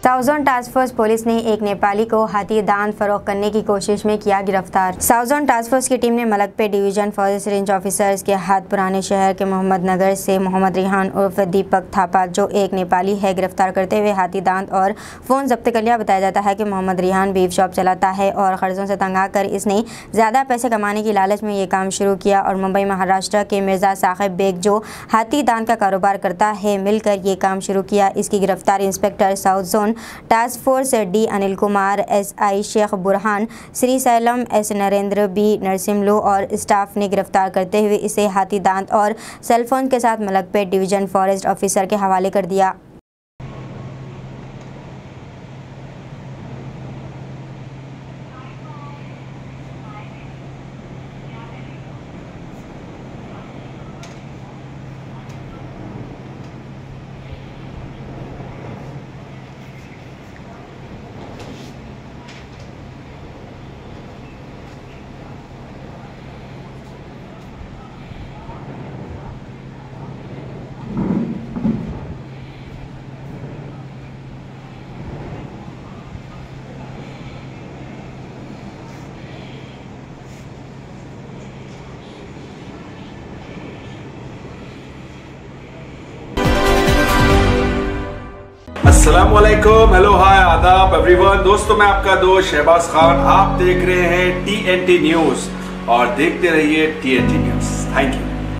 South zone task force police ने एक नेपाली को हाथी दांत फरोख्त करने की कोशिश में किया गिरफ्तार। साउथ जोन टास्क फोर्स की टीम ने Malakpet division forest range officers के हाथ पुराने शहर के मोहम्मद नगर से मोहम्मद रिहान उर्फ दीपक थापा जो एक नेपाली है गिरफ्तार करते हुए हाथी दांत और फ़ोन जब्त कर लिया। बताया जाता है कि मोहम्मद रिहान बीफ शॉप चलाता है और कर्जों से तंग आकर इसने ज़्यादा पैसे कमाने की लालच में ये काम शुरू किया और मुंबई महाराष्ट्र के मिर्ज़ा साहिब बेग जो हाथी दांत का कारोबार करता है मिलकर ये काम शुरू किया। इसकी गिरफ्तारी inspector south zone task force D Anil Kumar, SI Sheikh Burhan, Shri Sailam, S Narendra, B Narasimlu और स्टाफ ने गिरफ्तार करते हुए इसे हाथी दांत और सेलफोन के साथ मलकपेट डिवीजन फॉरेस्ट ऑफिसर के हवाले कर दिया। अस्सलामुअलैकुम, हेलो, हाय, आदाब एवरीवन। दोस्तों, मैं आपका दोस्त शहबाज खान। आप देख रहे हैं TNT न्यूज और देखते रहिए TNT न्यूज। Thank you.